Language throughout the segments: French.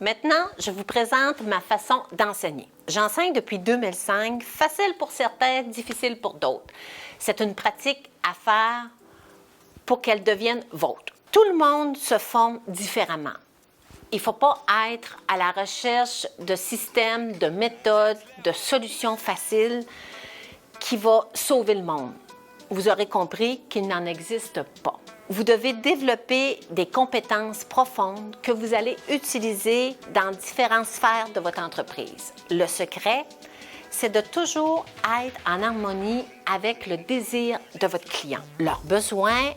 Maintenant, je vous présente ma façon d'enseigner. J'enseigne depuis 2005, facile pour certains, difficile pour d'autres. C'est une pratique à faire pour qu'elle devienne vôtre. Tout le monde se forme différemment. Il ne faut pas être à la recherche de systèmes, de méthodes, de solutions faciles qui vont sauver le monde. Vous aurez compris qu'il n'en existe pas. Vous devez développer des compétences profondes que vous allez utiliser dans différentes sphères de votre entreprise. Le secret, c'est de toujours être en harmonie avec le désir de votre client, leurs besoins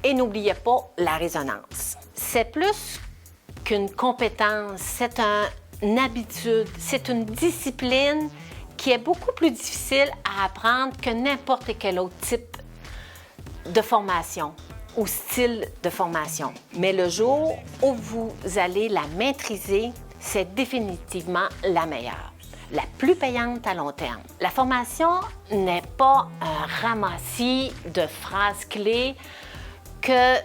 et n'oubliez pas la résonance. C'est plus qu'une compétence, c'est une habitude, c'est une discipline qui est beaucoup plus difficile à apprendre que n'importe quel autre type de formation ou style de formation. Mais le jour où vous allez la maîtriser, c'est définitivement la meilleure, la plus payante à long terme. La formation n'est pas un ramassis de phrases clés que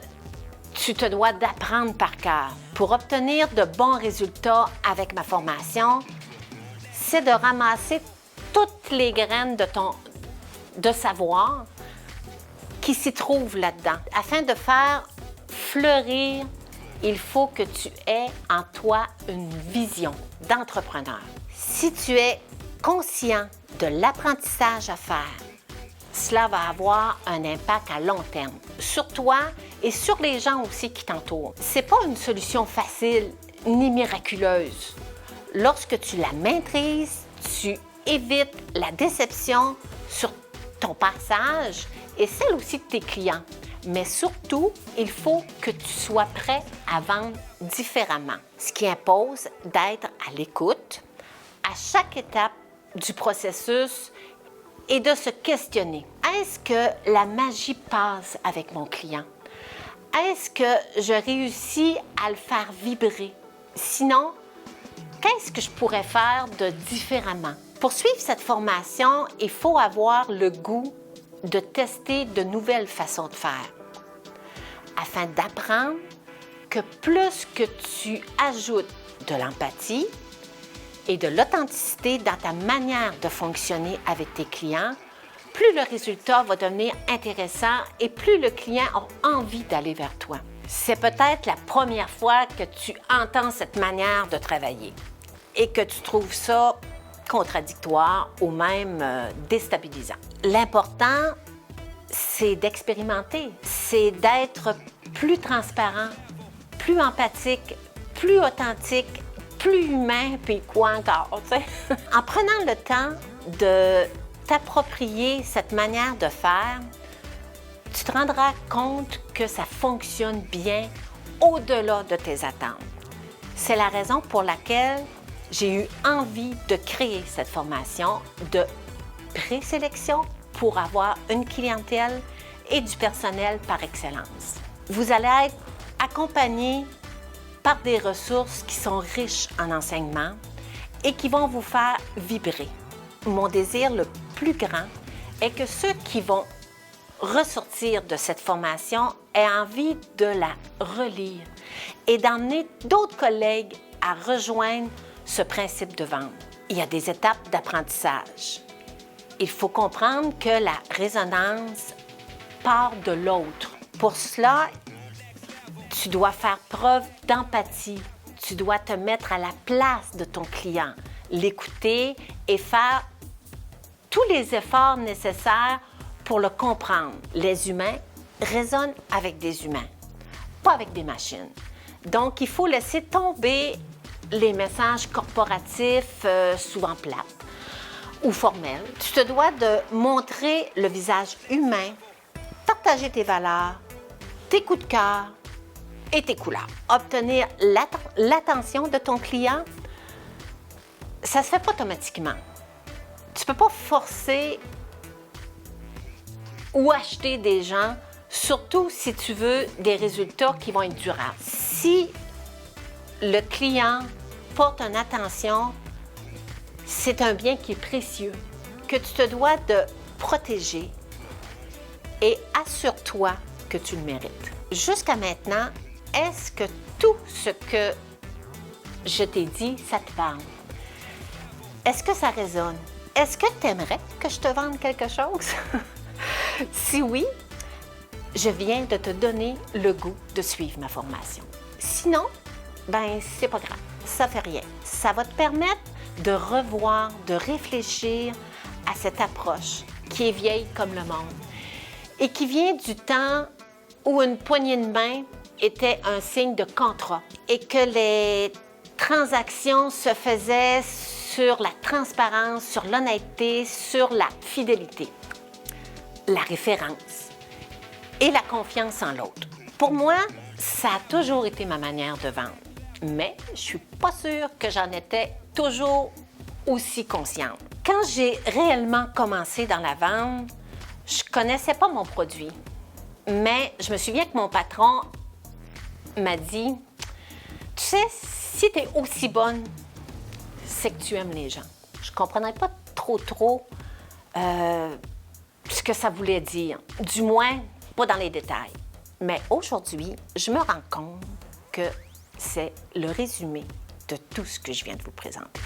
tu te dois d'apprendre par cœur. Pour obtenir de bons résultats avec ma formation, c'est de ramasser toutes les graines de savoir qui s'y trouvent là-dedans. Afin de faire fleurir, il faut que tu aies en toi une vision d'entrepreneur. Si tu es conscient de l'apprentissage à faire, cela va avoir un impact à long terme sur toi et sur les gens aussi qui t'entourent. C'est pas une solution facile ni miraculeuse. Lorsque tu la maîtrises, tu évites la déception sur ton passage et celle aussi de tes clients. Mais surtout, il faut que tu sois prêt à vendre différemment, ce qui impose d'être à l'écoute à chaque étape du processus et de se questionner. Est-ce que la magie passe avec mon client? Est-ce que je réussis à le faire vibrer? Sinon, qu'est-ce que je pourrais faire de différemment? Pour suivre cette formation, il faut avoir le goût de tester de nouvelles façons de faire afin d'apprendre que plus que tu ajoutes de l'empathie et de l'authenticité dans ta manière de fonctionner avec tes clients, plus le résultat va devenir intéressant et plus le client a envie d'aller vers toi. C'est peut-être la première fois que tu entends cette manière de travailler et que tu trouves ça contradictoire ou même déstabilisant. L'important, c'est d'expérimenter, c'est d'être plus transparent, plus empathique, plus authentique, plus humain, puis quoi encore, tu sais? En prenant le temps de t'approprier cette manière de faire, tu te rendras compte que ça fonctionne bien au-delà de tes attentes. C'est la raison pour laquelle j'ai eu envie de créer cette formation de présélection pour avoir une clientèle et du personnel par excellence. Vous allez être accompagné par des ressources qui sont riches en enseignement et qui vont vous faire vibrer. Mon désir le plus grand est que ceux qui vont ressortir de cette formation aient envie de la relire et d'emmener d'autres collègues à rejoindre ce principe de vente. Il y a des étapes d'apprentissage. Il faut comprendre que la résonance part de l'autre. Pour cela, tu dois faire preuve d'empathie. Tu dois te mettre à la place de ton client, l'écouter et faire tous les efforts nécessaires pour le comprendre. Les humains résonnent avec des humains, pas avec des machines. Donc, il faut laisser tomber les messages corporatifs, souvent plates ou formels. Tu te dois de montrer le visage humain, partager tes valeurs, tes coups de cœur et tes couleurs. Obtenir l'attention de ton client, ça ne se fait pas automatiquement. Tu ne peux pas forcer ou acheter des gens, surtout si tu veux des résultats qui vont être durables. Si le client porte une attention, c'est un bien qui est précieux, que tu te dois de protéger et assure-toi que tu le mérites. Jusqu'à maintenant, est-ce que tout ce que je t'ai dit, ça te parle. Est-ce que ça résonne? Est-ce que tu aimerais que je te vende quelque chose? Si oui, je viens de te donner le goût de suivre ma formation. Sinon, ben c'est pas grave, ça fait rien. Ça va te permettre de revoir, de réfléchir à cette approche qui est vieille comme le monde et qui vient du temps où une poignée de main était un signe de contrat et que les transactions se faisaient sur la transparence, sur l'honnêteté, sur la fidélité, la référence et la confiance en l'autre. Pour moi, ça a toujours été ma manière de vendre, mais je suis pas sûre que j'en étais toujours aussi consciente. Quand j'ai réellement commencé dans la vente, je connaissais pas mon produit, mais je me souviens que mon patron m'a dit, tu sais, si tu es aussi bonne, c'est que tu aimes les gens. Je comprenais pas trop ce que ça voulait dire, du moins pas dans les détails. Mais aujourd'hui, je me rends compte que c'est le résumé de tout ce que je viens de vous présenter.